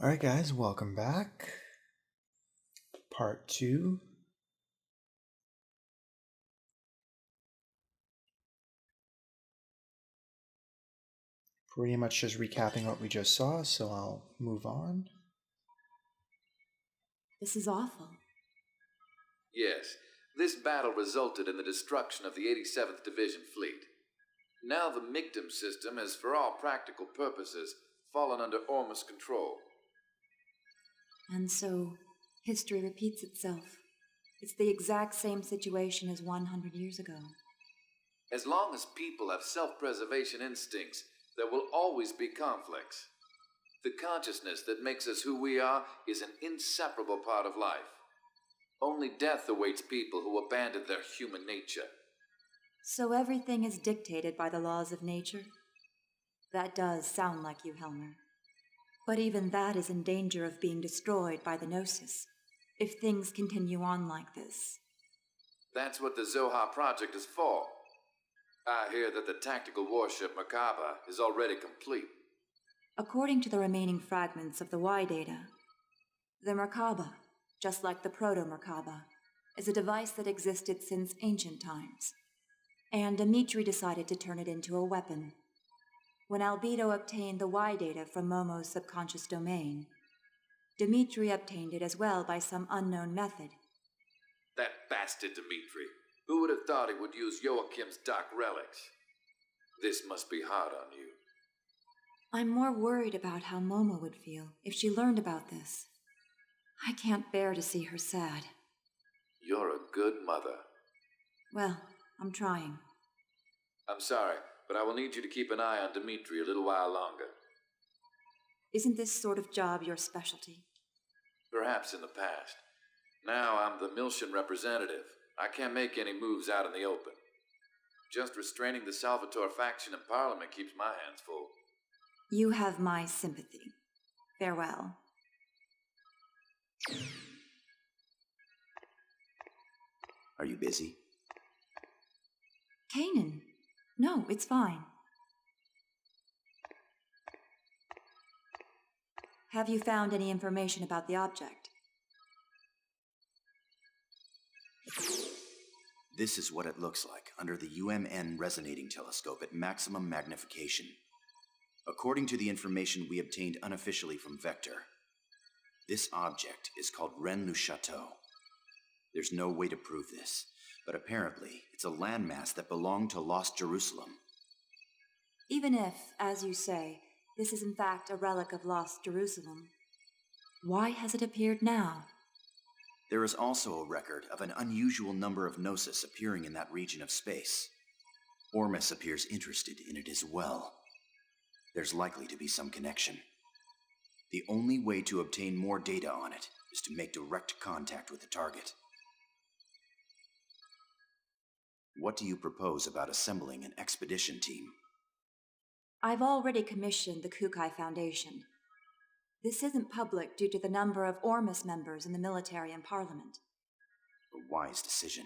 Alright guys, welcome back. Part 2. Pretty much just recapping what we just saw, so I'll move on. This is awful. Yes, this battle resulted in the destruction of the 87th Division fleet. Now the MICTM system has, for all practical purposes, fallen under KOS-MOS control. And so, history repeats itself. It's the exact same situation as 100 years ago. As long as people have self-preservation instincts, there will always be conflicts. The consciousness that makes us who we are is an inseparable part of life. Only death awaits people who abandon their human nature. So everything is dictated by the laws of nature? That does sound like you, Helmer. But even that is in danger of being destroyed by the Gnosis, if things continue on like this. That's what the Zoha project is for. I hear that the tactical warship Merkaba is already complete. According to the remaining fragments of the Y data, the Merkaba, just like the Proto-Merkaba, is a device that existed since ancient times. And Dimitri decided to turn it into a weapon. When Albedo obtained the Y data from Momo's subconscious domain, Dimitri obtained it as well by some unknown method. That bastard Dimitri. Who would have thought he would use Joachim's dark relics? This must be hard on you. I'm more worried about how Momo would feel if she learned about this. I can't bear to see her sad. You're a good mother. Well, I'm trying. I'm sorry, but I will need you to keep an eye on Dimitri a little while longer. Isn't this sort of job your specialty? Perhaps in the past. Now I'm the Miltian representative. I can't make any moves out in the open. Just restraining the Salvatore faction in Parliament keeps my hands full. You have my sympathy. Farewell. Are you busy? Kanan. No, it's fine. Have you found any information about the object? This is what it looks like under the UMN resonating telescope at maximum magnification. According to the information we obtained unofficially from Vector, this object is called Rennes-le-Château. There's no way to prove this, but apparently it's a landmass that belonged to Lost Jerusalem. Even if, as you say, this is in fact a relic of Lost Jerusalem, why has it appeared now? There is also a record of an unusual number of Gnosis appearing in that region of space. KOS-MOS appears interested in it as well. There's likely to be some connection. The only way to obtain more data on it is to make direct contact with the target. What do you propose about assembling an expedition team? I've already commissioned the Kukai Foundation. This isn't public due to the number of KOS-MOS members in the military and parliament. A wise decision.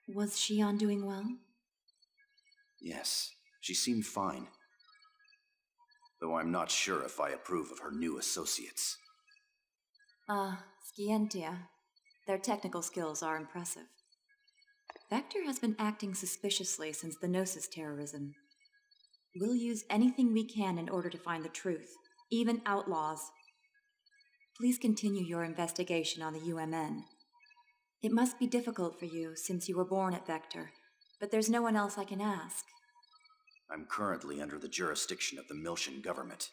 Was Shion doing well? Yes, she seemed fine. Though I'm not sure if I approve of her new associates. Scientia. Their technical skills are impressive. Vector has been acting suspiciously since the Gnosis terrorism. We'll use anything we can in order to find the truth, even outlaws. Please continue your investigation on the UMN. It must be difficult for you since you were born at Vector, but there's no one else I can ask. I'm currently under the jurisdiction of the Miltian government,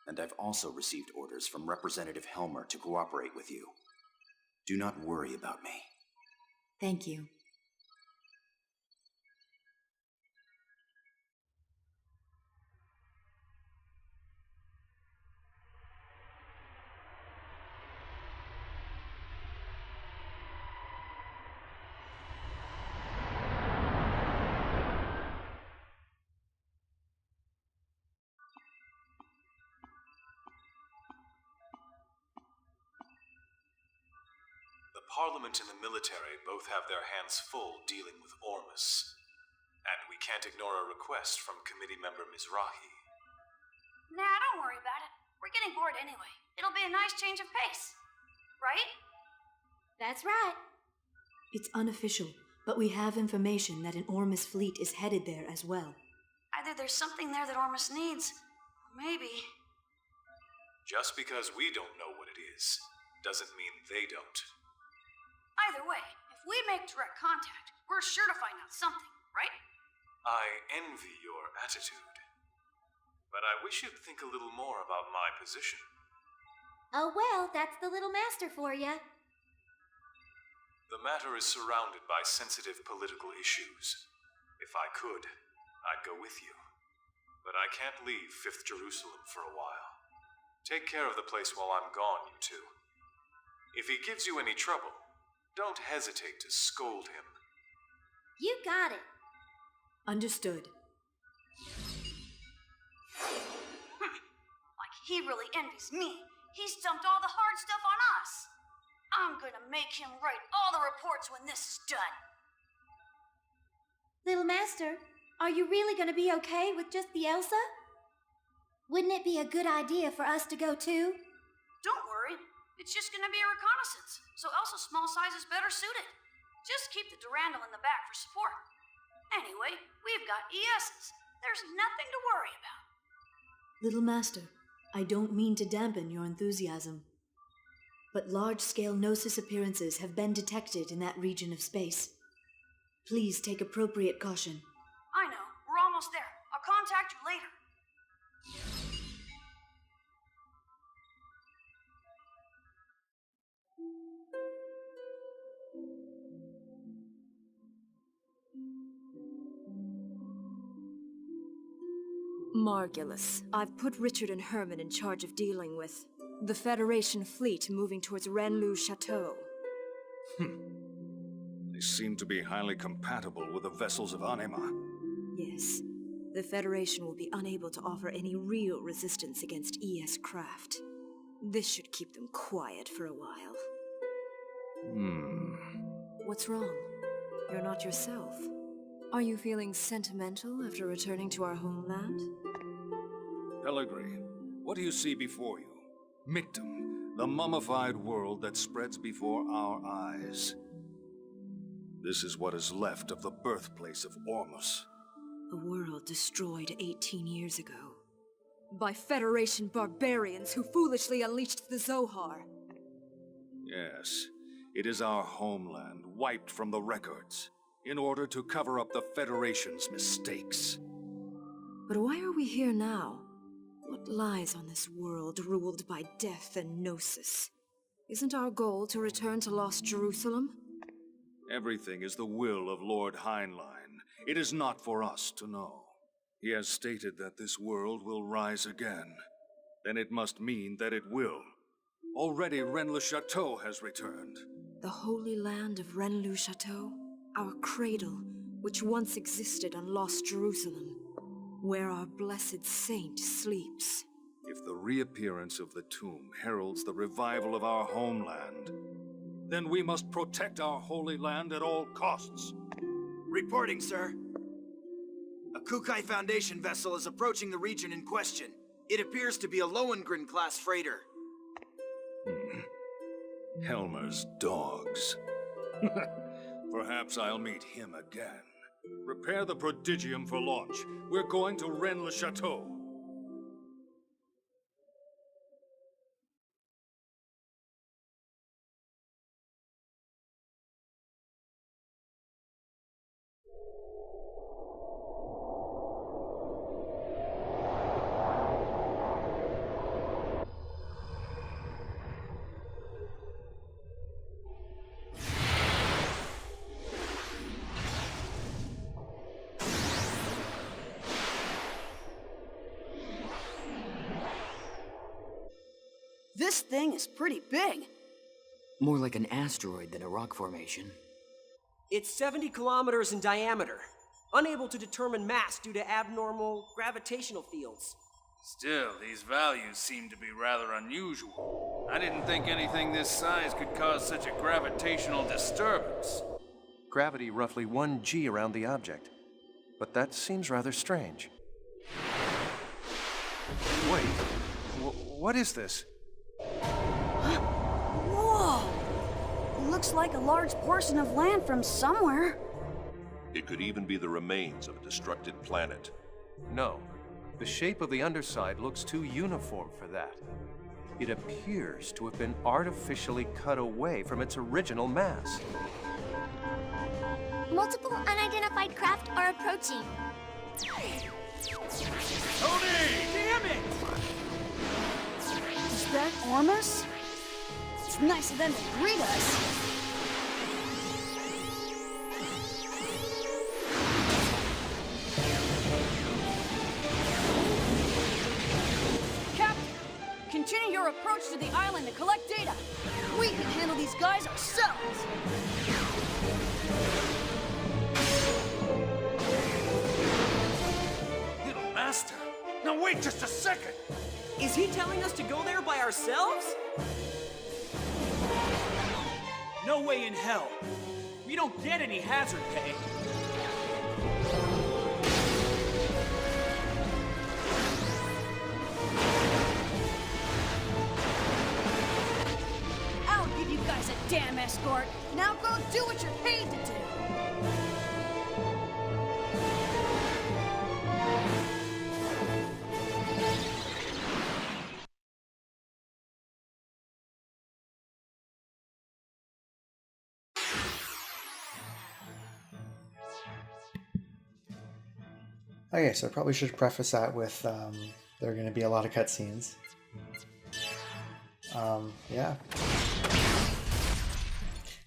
and I've also received orders from Representative Helmer to cooperate with you. Do not worry about me. Thank you. The Parliament and the military both have their hands full dealing with KOS-MOS. And we can't ignore a request from committee member Mizrahi. Nah, don't worry about it. We're getting bored anyway. It'll be a nice change of pace. Right? That's right. It's unofficial, but we have information that an Ormus fleet is headed there as well. Either there's something there that Ormus needs, or maybe... Just because we don't know what it is, doesn't mean they don't. Either way, if we make direct contact, we're sure to find out something, right? I envy your attitude. But I wish you'd think a little more about my position. Oh well, that's the little master for ya. The matter is surrounded by sensitive political issues. If I could, I'd go with you. But I can't leave 5th Jerusalem for a while. Take care of the place while I'm gone, you two. If he gives you any trouble, don't hesitate to scold him. You got it. Understood. Like he really envies me. He's dumped all the hard stuff on us. I'm gonna make him write all the reports when this is done. Little master, are you really gonna be okay with just the Elsa? Wouldn't it be a good idea for us to go too? Don't worry. It's just gonna be a reconnaissance, so Elsa's small size is better suited. Just keep the Durandal in the back for support. Anyway, we've got ESs. There's nothing to worry about. Little Master, I don't mean to dampen your enthusiasm, but large-scale Gnosis appearances have been detected in that region of space. Please take appropriate caution. I know. We're almost there. I'll contact you later. Margulis, I've put Richard and Herman in charge of dealing with the Federation fleet moving towards Renlu Chateau. They seem to be highly compatible with the vessels of Anima. Yes, the Federation will be unable to offer any real resistance against ES craft. This should keep them quiet for a while. What's wrong? You're not yourself. Are you feeling sentimental after returning to our homeland? Pellegrin, what do you see before you? Mictum, the mummified world that spreads before our eyes. This is what is left of the birthplace of Ormus. A world destroyed 18 years ago. By Federation barbarians who foolishly unleashed the Zohar. Yes, it is our homeland, wiped from the records, in order to cover up the Federation's mistakes. But why are we here now? What lies on this world ruled by death and gnosis? Isn't our goal to return to Lost Jerusalem? Everything is the will of Lord Heinlein. It is not for us to know. He has stated that this world will rise again. Then it must mean that it will. Already Rennes-le-Chateau has returned. The holy land of Rennes-le-Chateau? Our cradle, which once existed on Lost Jerusalem, where our blessed saint sleeps. If the reappearance of the tomb heralds the revival of our homeland, then we must protect our holy land at all costs. Reporting, sir. A Kukai Foundation vessel is approaching the region in question. It appears to be a Lohengrin-class freighter. Helmer's dogs. Perhaps I'll meet him again. Prepare the prodigium for launch. We're going to Rennes-le-Chateau. This thing is pretty big. More like an asteroid than a rock formation. It's 70 kilometers in diameter, unable to determine mass due to abnormal gravitational fields. Still, these values seem to be rather unusual. I didn't think anything this size could cause such a gravitational disturbance. Gravity roughly 1 g around the object. but that seems rather strange. Wait, what is this? Whoa! Looks like a large portion of land from somewhere. It could even be the remains of a destructed planet. No, the shape of the underside looks too uniform for that. It appears to have been artificially cut away from its original mass. Multiple unidentified craft are approaching. Tony! Damn it! Is that Ormus? It's nice of them to greet us. Captain, continue your approach to the island to collect data. We can handle these guys ourselves. Little master! Now wait just a second! Is he telling us to go there by ourselves? No way in hell. We don't get any hazard pay. I'll give you guys a damn escort. Now go do what you're paid to do. Okay, so I probably should preface that with there are going to be a lot of cutscenes. Yeah.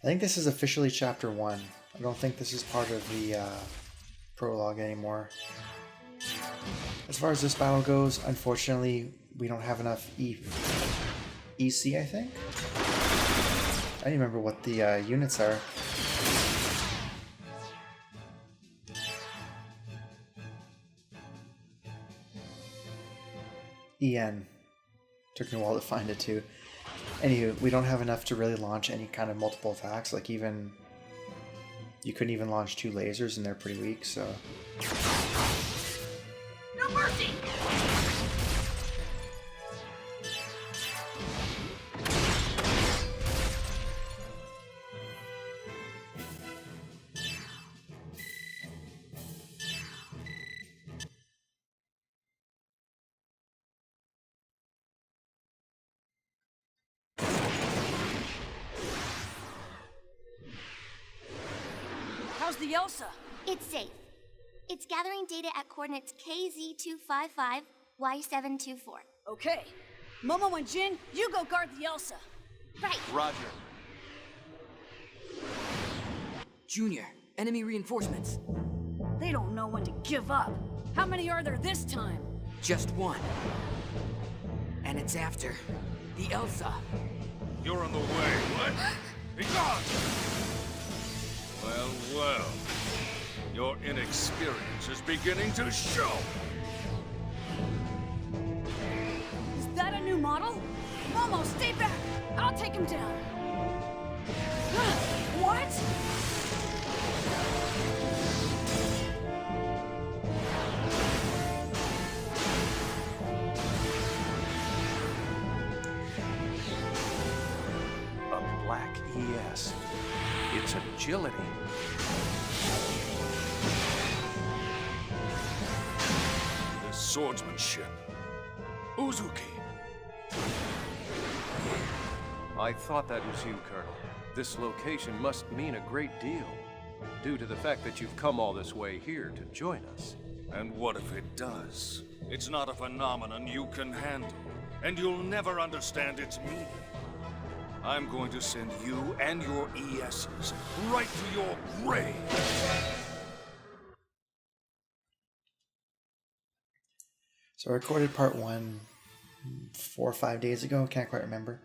I think this is officially Chapter 1. I don't think this is part of the prologue anymore. As far as this battle goes, unfortunately, we don't have enough EC, I think? I don't remember what the units are. EN. Took me a while to find it too. Anywho, we don't have enough to really launch any kind of multiple attacks. Like even... You couldn't even launch 2 lasers and they're pretty weak, so... No mercy! How's the Elsa? It's safe. It's gathering data at coordinates KZ255, Y724. Okay. Momo and Jin, you go guard the Elsa. Right. Roger. Junior, enemy reinforcements. They don't know when to give up. How many are there this time? Just one. And it's after the Elsa. You're in the way. What? Be gone! Well. Your inexperience is beginning to show. Is that a new model? Momo, stay back! I'll take him down. What? A black ES. Its agility. This swordsmanship. Uzuki. I thought that was you, Colonel. This location must mean a great deal, due to the fact that you've come all this way here to join us. And what if it does? It's not a phenomenon you can handle, and you'll never understand its meaning. I'm going to send you and your ESs right to your grave. So I recorded part 1 4 or 5 days ago, can't quite remember.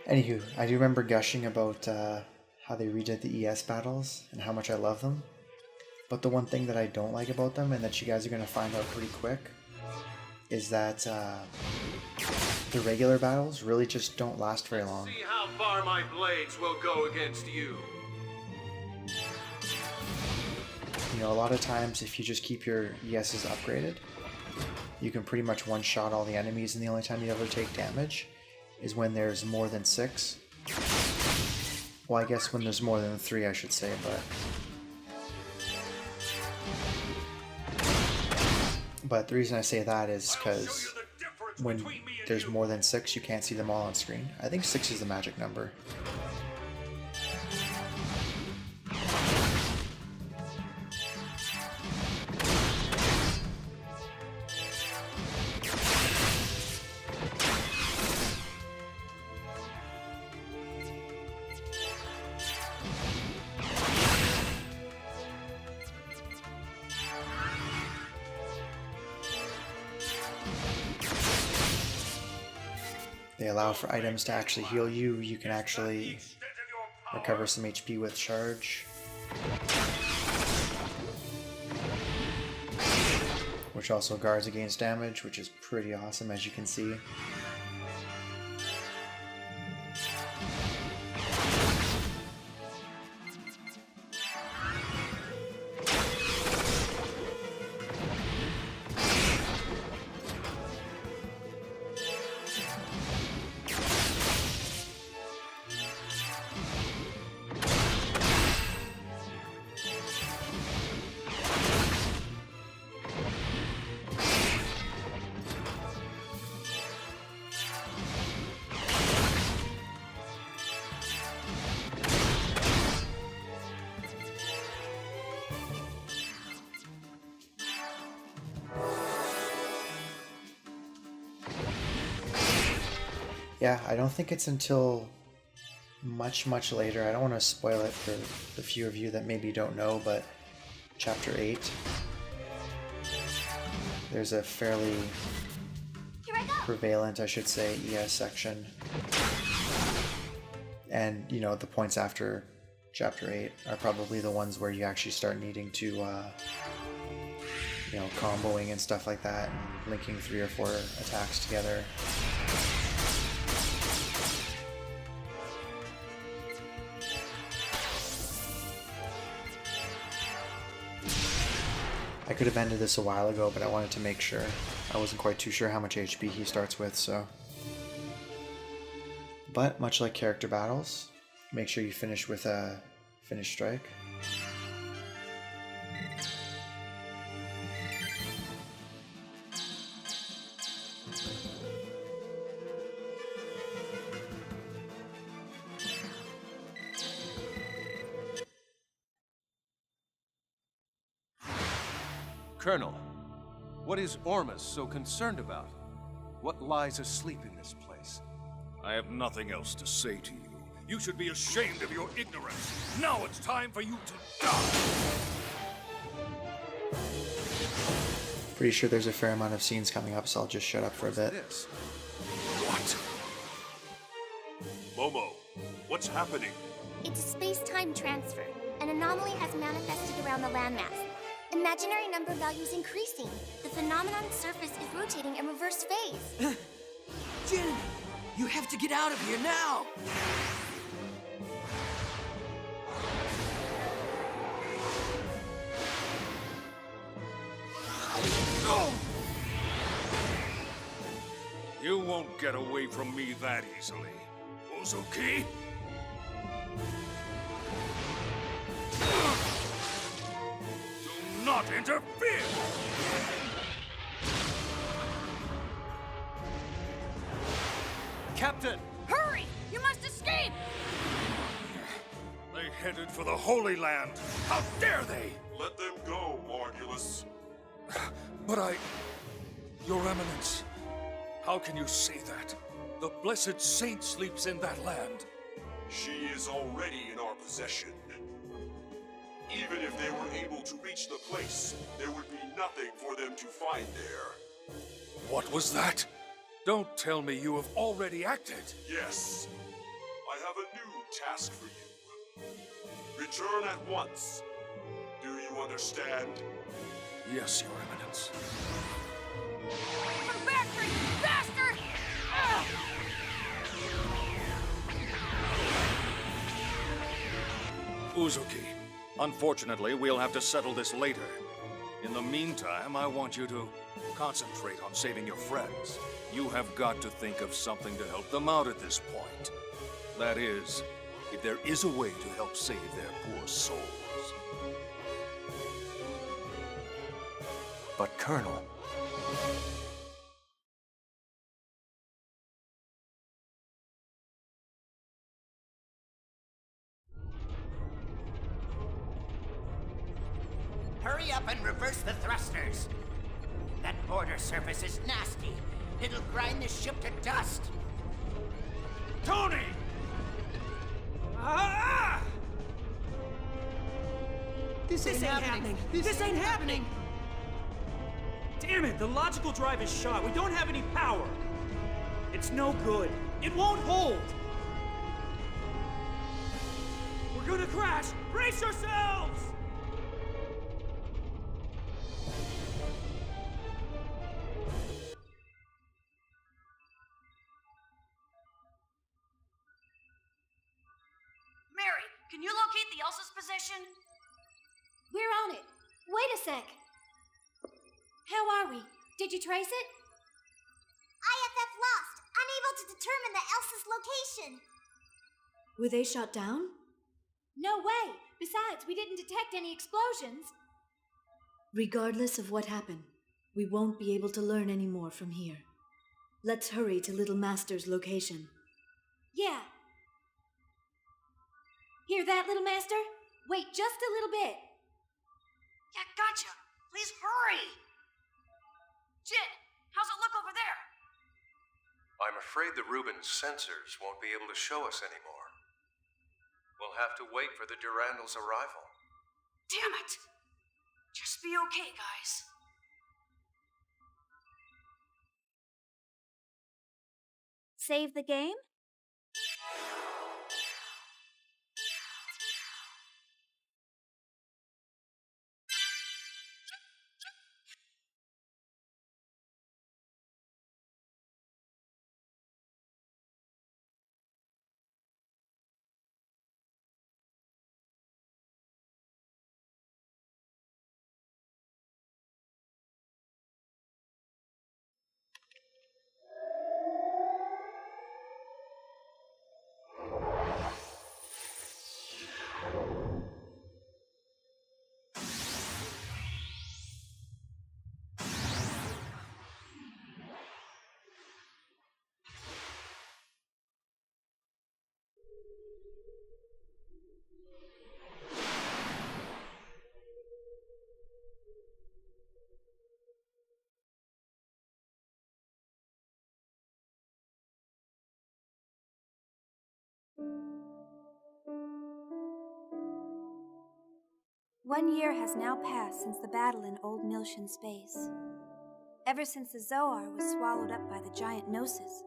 Anywho, I do remember gushing about how they redid the ES battles and how much I love them. But the one thing that I don't like about them, and that you guys are going to find out pretty quick, is that the regular battles really just don't last very long. See how far my blades will go against you. You know, a lot of times if you just keep your ESs upgraded, you can pretty much one-shot all the enemies, and the only time you ever take damage is when there's more than 6. Well, I guess when there's more than 3, I should say, but the reason I say that is because when there's more than 6, you can't see them all on screen. I think 6 is the magic number. They allow for items to actually heal you. You can actually recover some HP with charge, which also guards against damage, which is pretty awesome, as you can see. Yeah, I don't think it's until much later. I don't want to spoil it for the few of you that maybe don't know, but Chapter 8, there's a fairly prevalent, I should say, ES section. And, you know, the points after Chapter 8 are probably the ones where you actually start needing to, you know, comboing and stuff like that, and linking 3 or 4 attacks together. I could have ended this a while ago, but I wanted to make sure. I wasn't quite too sure how much HP he starts with, so. But, much like character battles, make sure you finish with a finish strike. Colonel, what is Ormus so concerned about? What lies asleep in this place? I have nothing else to say to you. You should be ashamed of your ignorance. Now it's time for you to die! Pretty sure there's a fair amount of scenes coming up, so I'll just shut up for a bit. What? Momo, what's happening? It's a space-time transfer. An anomaly has manifested around the landmass. Imaginary number values increasing. The phenomenon's surface is rotating in reverse phase. Jin, you have to get out of here now! You won't get away from me that easily, Uzuki. Do not interfere! Captain! Hurry! You must escape! They headed for the Holy Land. How dare they? Let them go, Margulis. But Your Eminence, how can you say that? The blessed saint sleeps in that land. She is already in our possession. Even if they were able to reach the place, there would be nothing for them to find there. What was that? Don't tell me you have already acted. Yes. I have a new task for you. Return at once. Do you understand? Yes, Your Eminence. Come back here, you bastard! Ugh! Uzuki, Unfortunately, we'll have to settle this later. In the meantime, I want you to concentrate on saving your friends. You have got to think of something to help them out at this point. That is, if there is a way to help save their poor souls. But Colonel... Hurry up and reverse the thrusters. That border surface is nasty. It'll grind the ship to dust. Tony! Ah! This ain't happening. This ain't happening. Damn it, the logical drive is shot. We don't have any power. It's no good. It won't hold. We're gonna crash. Brace yourselves! Mary, can you locate the Elsa's position? We're on it. Wait a sec. How are we? Did you trace it? IFF lost, unable to determine the Elsa's location. Were they shot down? No way. Besides, we didn't detect any explosions. Regardless of what happened, we won't be able to learn any more from here. Let's hurry to Little Master's location. Yeah. Hear that, Little Master? Wait just a little bit. Yeah, gotcha. Please hurry. Jin, how's it look over there? I'm afraid the Rubens sensors won't be able to show us anymore. We'll have to wait for the Durandal's arrival. Damn it. Just be okay, guys. Save the game? One year has now passed since the battle in Old Miltian space. Ever since the Zohar was swallowed up by the giant Gnosis,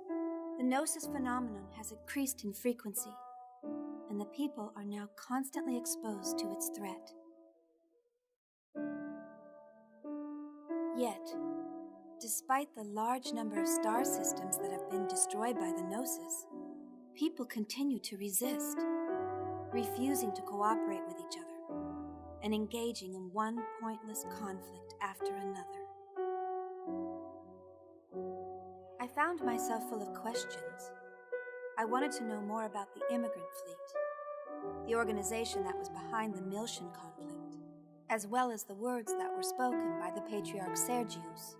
the Gnosis phenomenon has increased in frequency, and the people are now constantly exposed to its threat. Yet, despite the large number of star systems that have been destroyed by the Gnosis, people continue to resist, refusing to cooperate with each other, and engaging in one pointless conflict after another. I found myself full of questions. I wanted to know more about the immigrant fleet, the organization that was behind the Miltian conflict, as well as the words that were spoken by the Patriarch Sergius.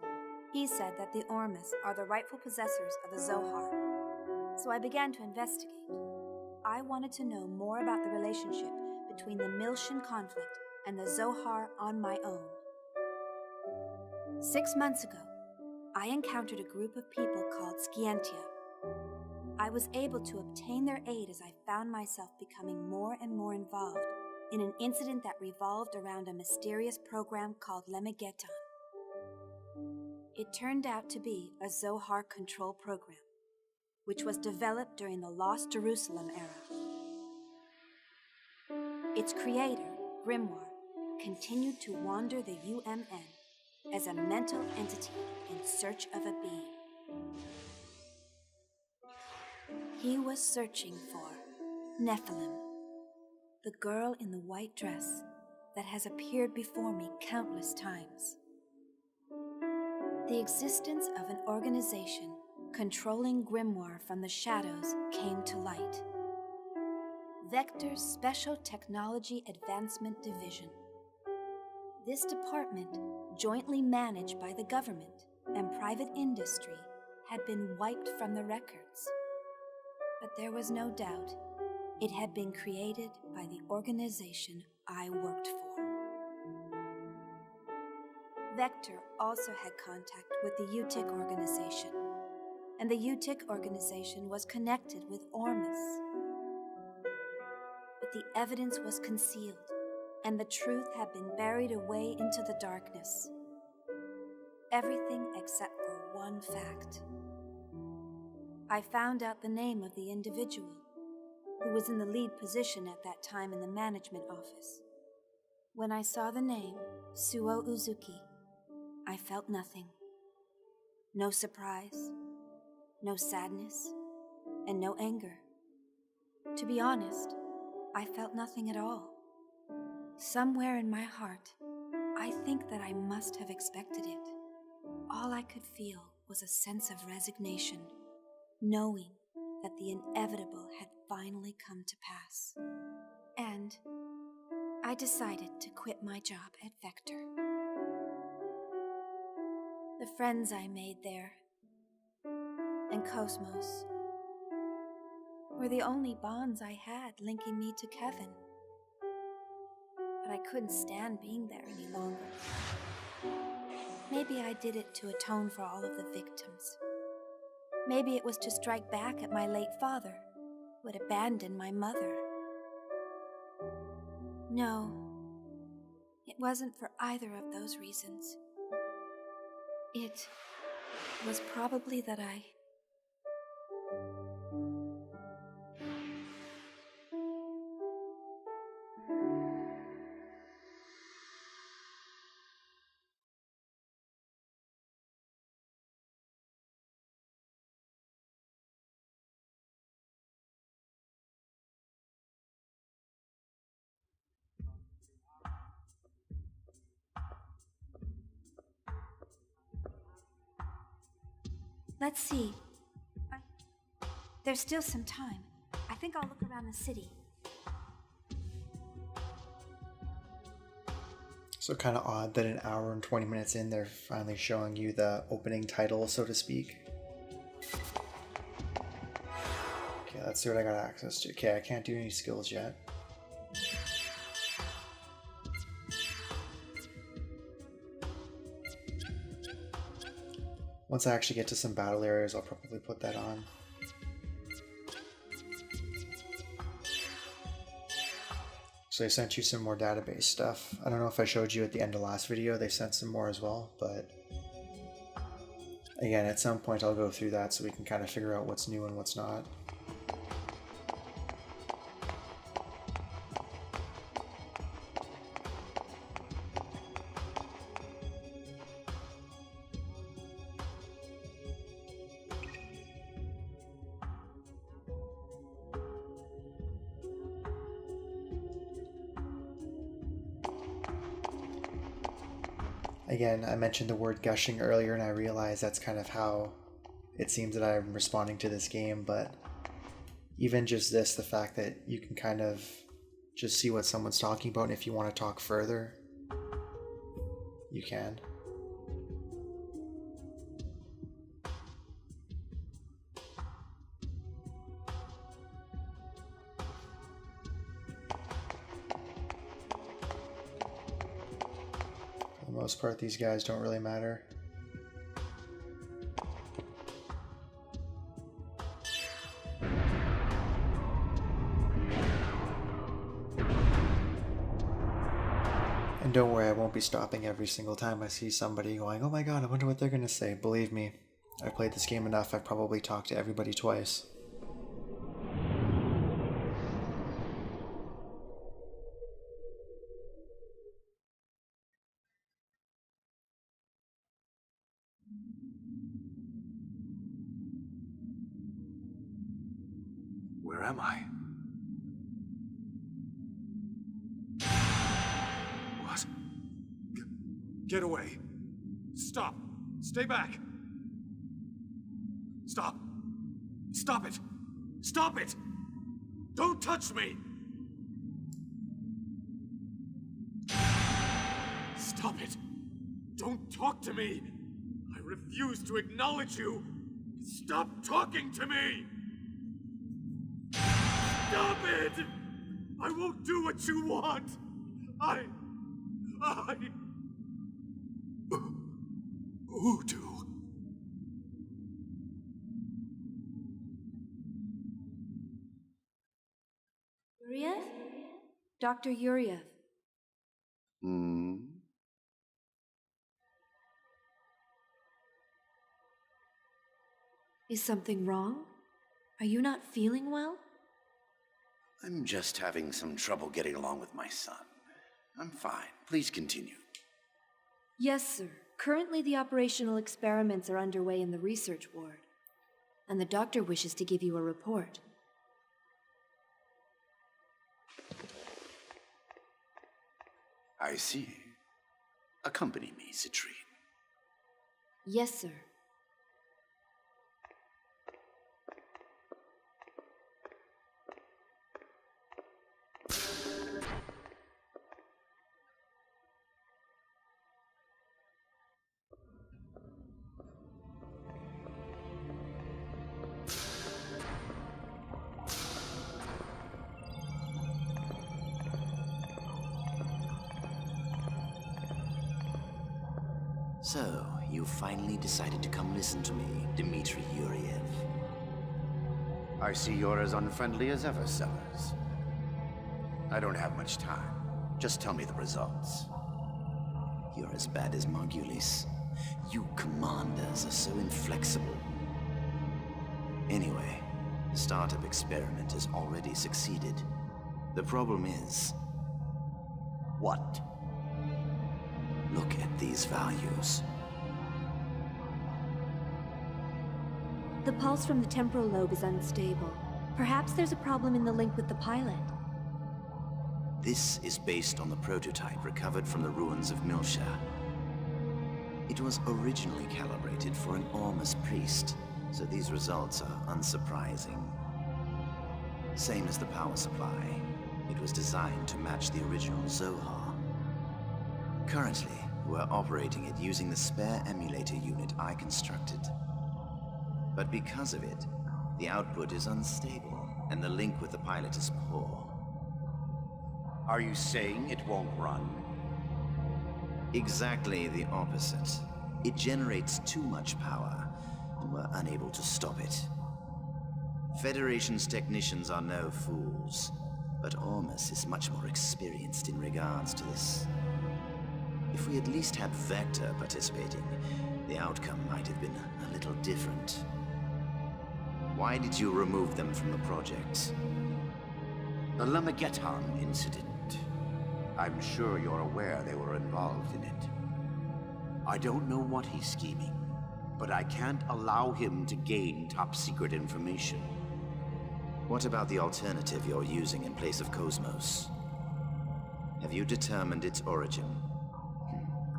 He said that the Ormus are the rightful possessors of the Zohar, so I began to investigate. I wanted to know more about the relationship between the Miltian conflict and the Zohar on my own. 6 months ago, I encountered a group of people called Scientia. I was able to obtain their aid as I found myself becoming more and more involved in an incident that revolved around a mysterious program called Lemigeton. It turned out to be a Zohar control program, which was developed during the Lost Jerusalem era. Its creator, Grimoire, continued to wander the UMN as a mental entity in search of a being. He was searching for Nephilim, the girl in the white dress that has appeared before me countless times. The existence of an organization controlling Grimoire from the shadows came to light. Vector's Special Technology Advancement Division. This department, jointly managed by the government and private industry, had been wiped from the records. But there was no doubt it had been created by the organization I worked for. Vector also had contact with the UTIC organization, and the UTIC organization was connected with Ormus. But the evidence was concealed, and the truth had been buried away into the darkness. Everything except for one fact. I found out the name of the individual who was in the lead position at that time in the management office. When I saw the name, Suo Uzuki, I felt nothing. No surprise, no sadness, and no anger. To be honest, I felt nothing at all. Somewhere in my heart, I think that I must have expected it. All I could feel was a sense of resignation, knowing that the inevitable had finally come to pass. And I decided to quit my job at Vector. The friends I made there, and KOS-MOS, were the only bonds I had linking me to Kevin. But I couldn't stand being there any longer. Maybe I did it to atone for all of the victims. Maybe it was to strike back at my late father, who had abandoned my mother. No, it wasn't for either of those reasons. It was probably that I... Let's see. There's still some time. I think I'll look around the city. So kind of odd that an hour and 20 minutes in, they're finally showing you the opening title, so to speak. Okay, let's see what I got access to. Okay, I can't do any skills yet. Once I actually get to some battle areas, I'll probably put that on. So they sent you some more database stuff. I don't know if I showed you at the end of last video, they sent some more as well, but again, at some point I'll go through that so we can kind of figure out what's new and what's not. Again, I mentioned the word gushing earlier, and I realize that's kind of how it seems that I'm responding to this game, but even just this, the fact that you can kind of just see what someone's talking about, and if you want to talk further, you can. For the most part, these guys don't really matter. And don't worry, I won't be stopping every single time I see somebody going, oh my god, I wonder what they're gonna say. Believe me, I've played this game enough, I've probably talked to everybody twice. Where am I? Get away. Stop. Stay back. Stop. Stop it. Stop it. Don't touch me. Stop it. Don't talk to me. I refuse to acknowledge you. Stop talking to me. Stop it. I won't do what you want. Voodoo. Yuriev? Dr. Yuriev. Is something wrong? Are you not feeling well? I'm just having some trouble getting along with my son. I'm fine. Please continue. Yes, sir. Currently, the operational experiments are underway in the research ward, and the doctor wishes to give you a report. I see. Accompany me, Citrine. Yes, sir. So, you finally decided to come listen to me, Dmitry Yuriev. I see you're as unfriendly as ever, Sellers. I don't have much time. Just tell me the results. You're as bad as Margulis. You commanders are so inflexible. Anyway, the startup experiment has already succeeded. The problem is... what? Look at these values. The pulse from the temporal lobe is unstable. Perhaps there's a problem in the link with the pilot. This is based on the prototype recovered from the ruins of Milsha. It was originally calibrated for an Ormus priest, so these results are unsurprising. Same as the power supply. It was designed to match the original Zohar. Currently, we're operating it using the spare emulator unit I constructed. But because of it, the output is unstable, and the link with the pilot is poor. Are you saying it won't run? Exactly the opposite. It generates too much power, and we're unable to stop it. Federation's technicians are no fools, but Ormus is much more experienced in regards to this. If we at least had Vector participating, the outcome might have been a little different. Why did you remove them from the project? The Lemaggeton incident. I'm sure you're aware they were involved in it. I don't know what he's scheming, but I can't allow him to gain top-secret information. What about the alternative you're using in place of KOS-MOS? Have you determined its origin?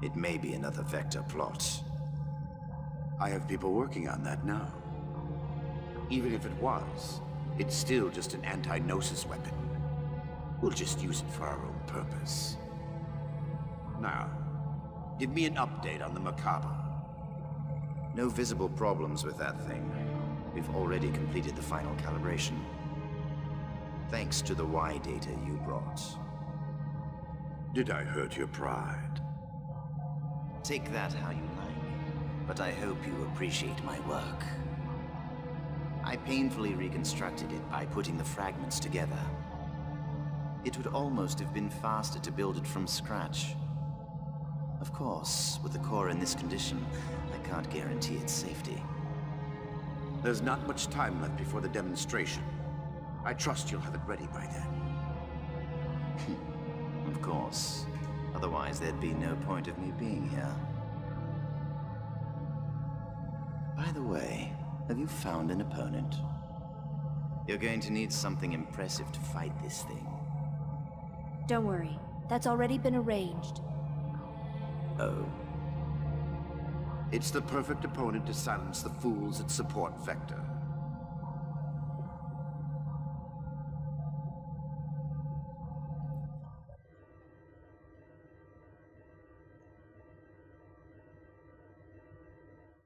It may be another Vector plot. I have people working on that now. Even if it was, it's still just an anti-Gnosis weapon. We'll just use it for our own purpose. Now, give me an update on the Macabre. No visible problems with that thing. We've already completed the final calibration. Thanks to the Y data you brought. Did I hurt your pride? Take that how you like, but I hope you appreciate my work. I painfully reconstructed it by putting the fragments together. It would almost have been faster to build it from scratch. Of course, with the core in this condition, I can't guarantee its safety. There's not much time left before the demonstration. I trust you'll have it ready by then. Of course. Otherwise, there'd be no point of me being here. By the way, have you found an opponent? You're going to need something impressive to fight this thing. Don't worry. That's already been arranged. Oh. It's the perfect opponent to silence the fools that support Vector.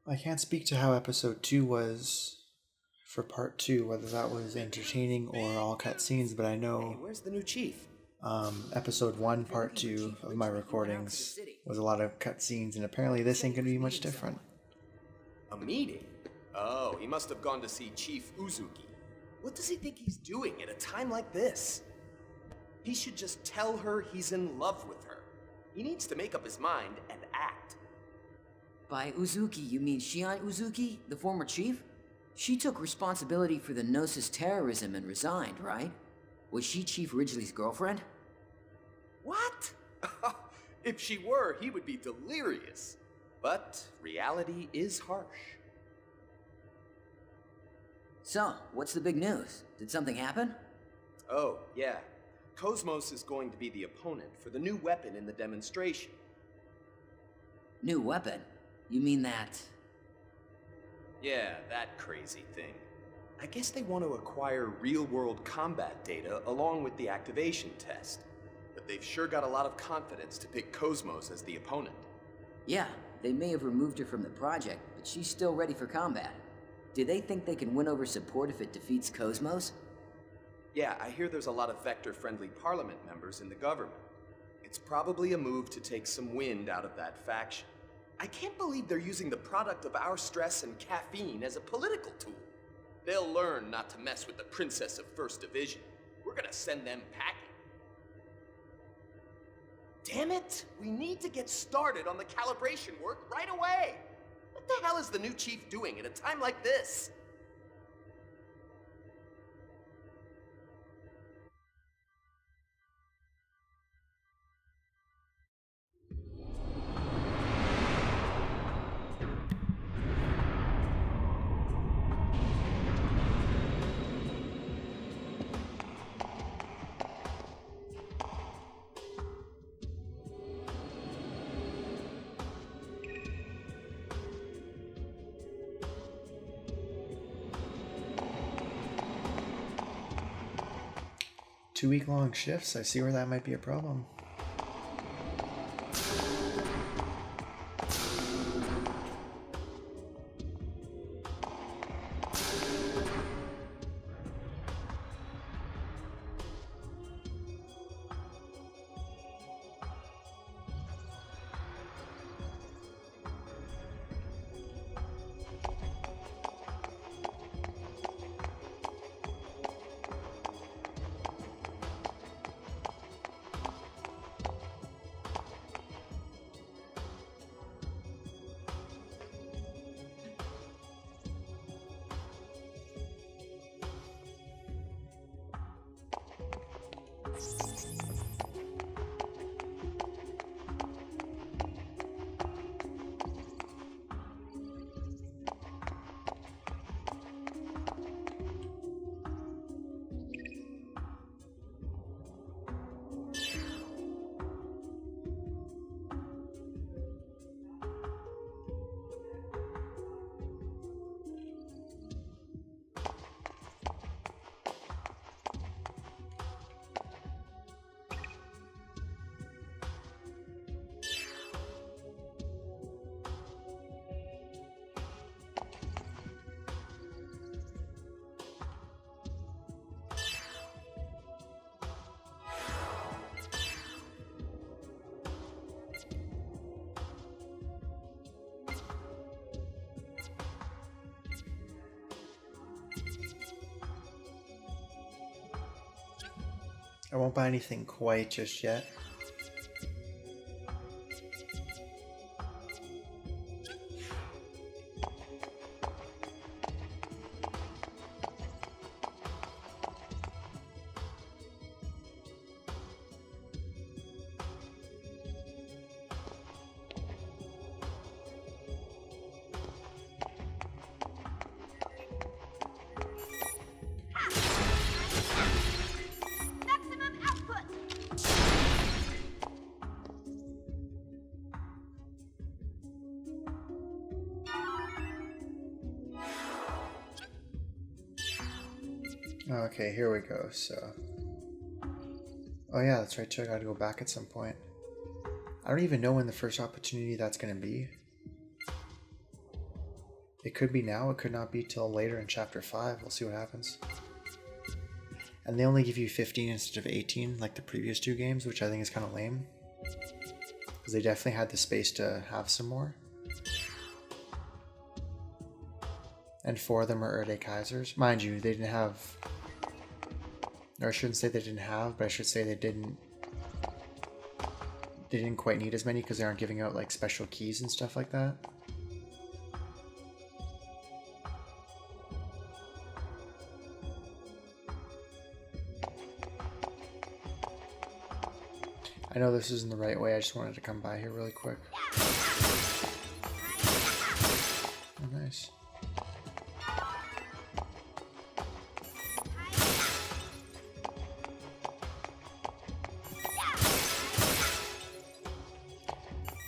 I can't speak to how episode 2 was for part 2, whether that was entertaining or all cutscenes, but I know Where's the new chief? episode 1, part 2 of my recordings was a lot of cutscenes, and apparently this ain't gonna be much different. A meeting? Oh, he must have gone to see Chief Uzuki. What does he think he's doing at a time like this? He should just tell her he's in love with her. He needs to make up his mind and act. By Uzuki, you mean Shion Uzuki, the former chief? She took responsibility for the Gnosis terrorism and resigned, right? Was she Chief Ridgely's girlfriend? What? If she were, he would be delirious. But reality is harsh. So, what's the big news? Did something happen? Oh, yeah. KOS-MOS is going to be the opponent for the new weapon in the demonstration. New weapon? You mean that... Yeah, that crazy thing. I guess they want to acquire real-world combat data along with the activation test. But they've sure got a lot of confidence to pick KOS-MOS as the opponent. Yeah, they may have removed her from the project, but she's still ready for combat. Do they think they can win over support if it defeats KOS-MOS? Yeah, I hear there's a lot of Vector-friendly Parliament members in the government. It's probably a move to take some wind out of that faction. I can't believe they're using the product of our stress and caffeine as a political tool. They'll learn not to mess with the Princess of First Division. We're gonna send them packing. Damn it! We need to get started on the calibration work right away! What the hell is the new chief doing at a time like this? Two-week-long shifts, I see where that might be a problem. I won't buy anything quite just yet. Okay, here we go. So, oh yeah, that's right too. I gotta go back at some point. I don't even know when the first opportunity that's gonna be. It could be now. It could not be till later in Chapter 5. We'll see what happens. And they only give you 15 instead of 18, like the previous two games, which I think is kind of lame. Because they definitely had the space to have some more. And 4 of them are Erde Kaisers. Mind you, they didn't have... Or I shouldn't say they didn't have, but I should say they didn't quite need as many because they aren't giving out like special keys and stuff like that. I know this isn't the right way, I just wanted to come by here really quick. Oh, nice.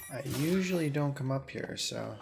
I usually don't come up here, so...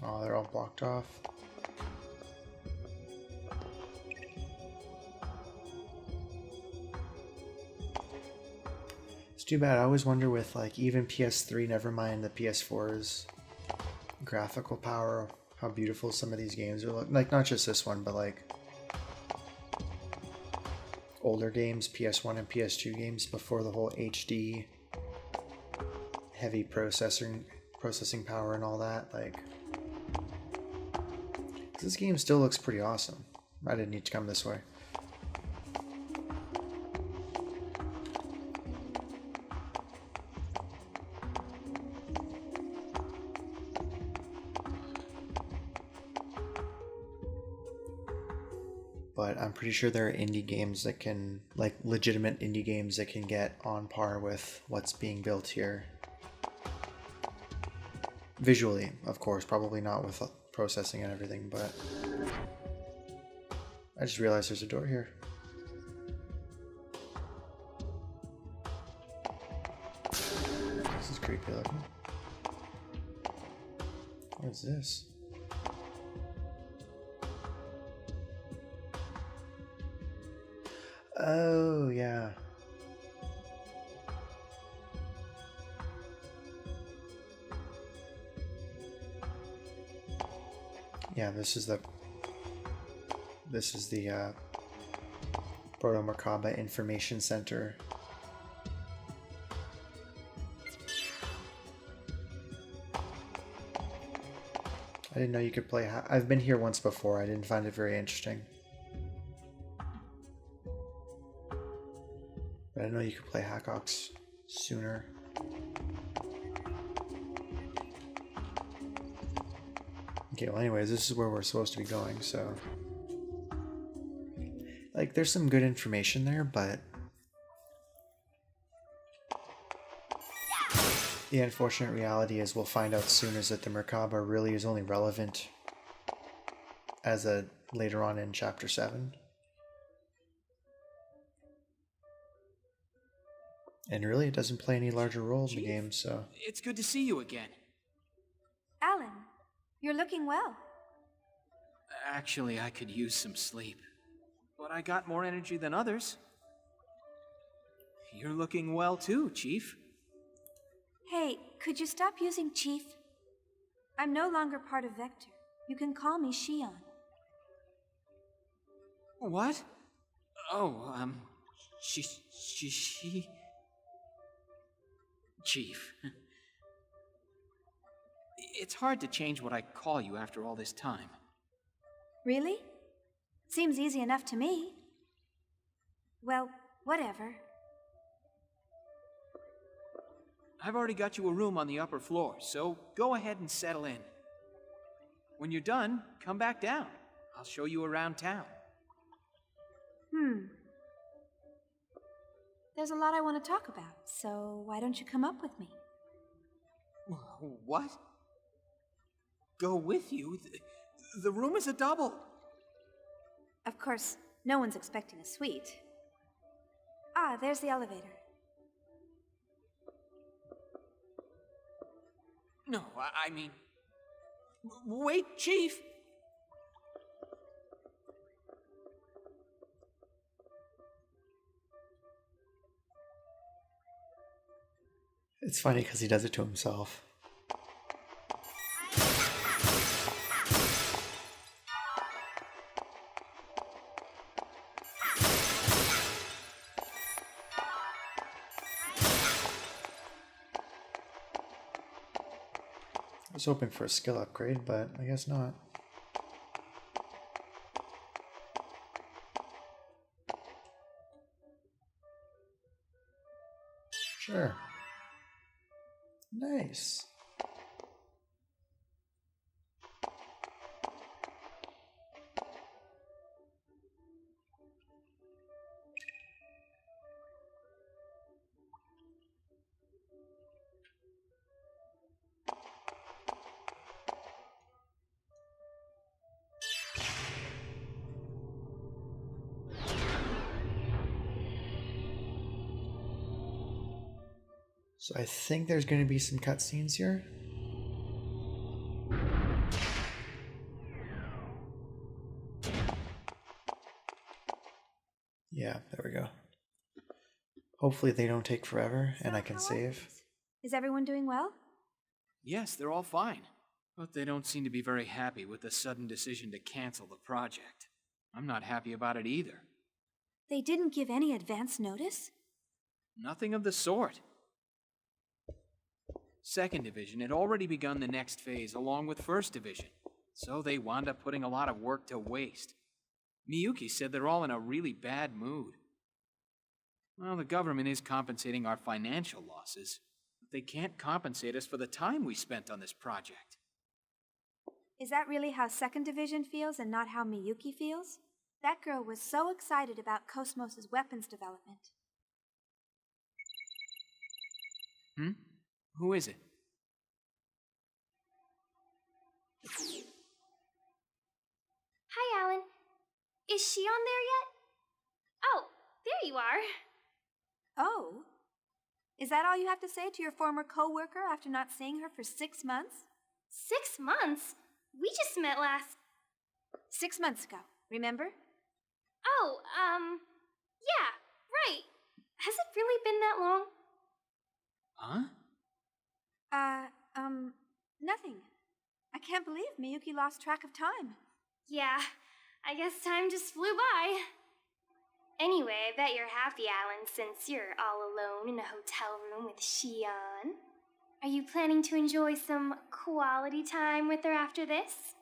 Oh, they're all blocked off. It's too bad. I always wonder with like even PS3, never mind the PS4's graphical power, how beautiful some of these games are. Like not just this one, but like older games, PS1 and PS2 games before the whole HD heavy processing power and all that. Like this game still looks pretty awesome. I didn't need to come this way. But I'm pretty sure there are indie games that can, like legitimate indie games that can get on par with what's being built here. Visually, of course, probably not with processing and everything, but I just realized there's a door here. This is creepy looking. What is this? Oh, yeah. Yeah, this is the Proto Merkaba Information Center. I didn't know you could play. I've been here once before. I didn't find it very interesting. But I didn't know you could play Hackox sooner. Okay, well anyways, this is where we're supposed to be going, so... Like, there's some good information there, but... The unfortunate reality is we'll find out soon is that the Merkaba really is only relevant as a later on in Chapter 7. And really, it doesn't play any larger role in the game, so... It's good to see you again. Alan, you're looking well. Actually, I could use some sleep. But I got more energy than others. You're looking well too, Chief. Hey, could you stop using Chief? I'm no longer part of Vector. You can call me Shion. What? Oh, she... Chief. It's hard to change what I call you after all this time. Really? Seems easy enough to me. Well, whatever. I've already got you a room on the upper floor, so go ahead and settle in. When you're done, come back down. I'll show you around town. There's a lot I want to talk about, so why don't you come up with me? What? Go with you? The room is a double. Of course, no one's expecting a suite. Ah, there's the elevator. No, I mean... Wait, Chief! It's funny because he does it to himself. I was hoping for a skill upgrade, but I guess not. Sure. Nice. So I think there's going to be some cutscenes here. Yeah, there we go. Hopefully they don't take forever and I can save. Is everyone doing well? Yes, they're all fine. But they don't seem to be very happy with the sudden decision to cancel the project. I'm not happy about it either. They didn't give any advance notice? Nothing of the sort. Second Division had already begun the next phase along with First Division, so they wound up putting a lot of work to waste. Miyuki said they're all in a really bad mood. Well, the government is compensating our financial losses, but they can't compensate us for the time we spent on this project. Is that really how Second Division feels and not how Miyuki feels? That girl was so excited about KOS-MOS's weapons development. Who is it? Hi, Alan. Is she on there yet? Oh, there you are. Oh? Is that all you have to say to your former co-worker after not seeing her for 6 months? 6 months? We just met last... 6 months ago, remember? Oh, yeah, right. Has it really been that long? Huh? Nothing. I can't believe Miyuki lost track of time. Yeah, I guess time just flew by. Anyway, I bet you're happy, Alan, since you're all alone in a hotel room with Shion. Are you planning to enjoy some quality time with her after this?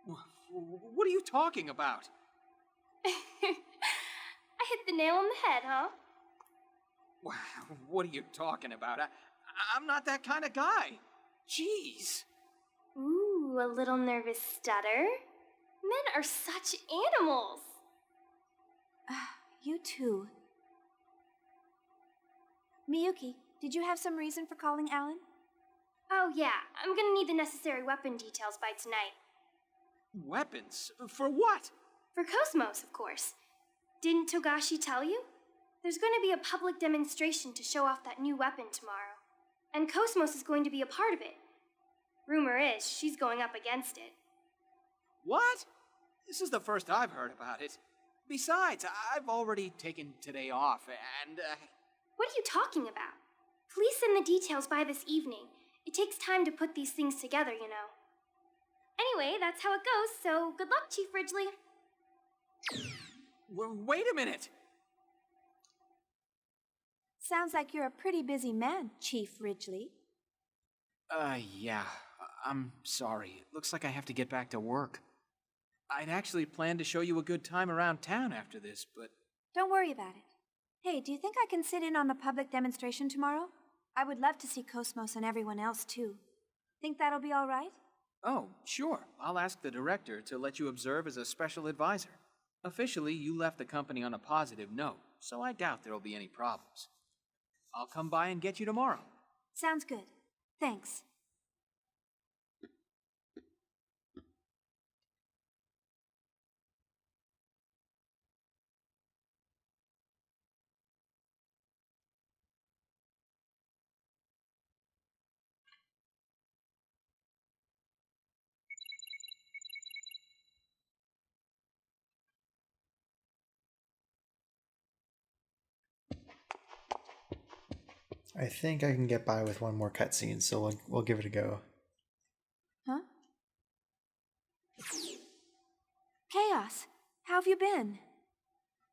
What are you talking about? I hit the nail on the head, huh? Wow, what are you talking about? I'm not that kind of guy. Jeez. Ooh, a little nervous stutter. Men are such animals. You too. Miyuki, did you have some reason for calling Alan? Oh yeah, I'm gonna need the necessary weapon details by tonight. Weapons? For what? For KOS-MOS, of course. Didn't Togashi tell you? There's going to be a public demonstration to show off that new weapon tomorrow. And KOS-MOS is going to be a part of it. Rumor is she's going up against it. What? This is the first I've heard about it. Besides, I've already taken today off, and, What are you talking about? Please send the details by this evening. It takes time to put these things together, you know. Anyway, that's how it goes, so good luck, Chief Ridgely. Wait a minute! Sounds like you're a pretty busy man, Chief Ridgely. Yeah. I'm sorry. It looks like I have to get back to work. I'd actually planned to show you a good time around town after this, but... Don't worry about it. Hey, do you think I can sit in on the public demonstration tomorrow? I would love to see KOS-MOS and everyone else, too. Think that'll be all right? Oh, sure. I'll ask the director to let you observe as a special advisor. Officially, you left the company on a positive note, so I doubt there'll be any problems. I'll come by and get you tomorrow. Sounds good. Thanks. I think I can get by with one more cutscene, so we'll give it a go. Huh? Chaos, how have you been?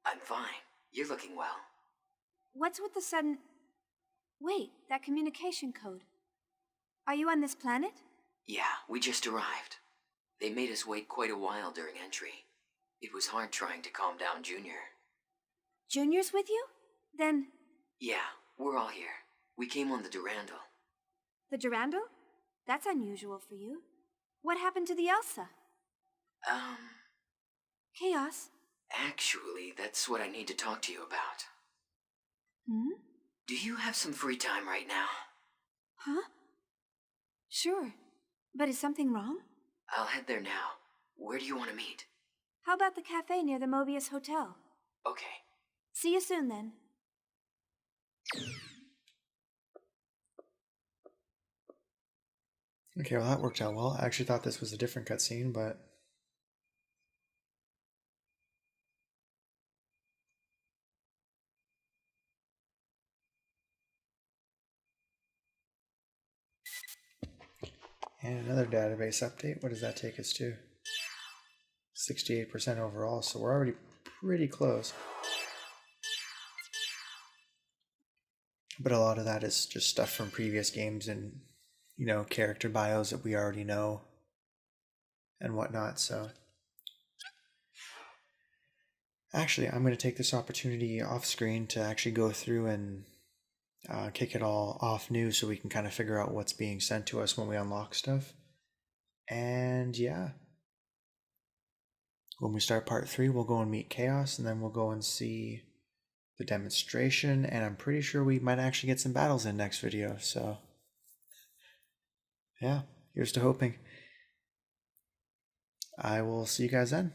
I'm fine. You're looking well. What's with the sudden... Wait, that communication code. Are you on this planet? Yeah, we just arrived. They made us wait quite a while during entry. It was hard trying to calm down Junior. Junior's with you? Then... Yeah, we're all here. We came on the Durandal. The Durandal? That's unusual for you. What happened to the Elsa? Chaos? Actually, that's what I need to talk to you about. Hmm? Do you have some free time right now? Huh? Sure. But is something wrong? I'll head there now. Where do you want to meet? How about the cafe near the Mobius Hotel? Okay. See you soon, then. Okay, well that worked out well. I actually thought this was a different cutscene, but... And another database update. What does that take us to? 68% overall, so we're already pretty close. But a lot of that is just stuff from previous games and, you know, character bios that we already know and whatnot, so... Actually, I'm going to take this opportunity off screen to actually go through and kick it all off new so we can kind of figure out what's being sent to us when we unlock stuff. And yeah. When we start part 3, we'll go and meet Chaos, and then we'll go and see the demonstration, and I'm pretty sure we might actually get some battles in next video, so yeah, here's to hoping. I will see you guys then.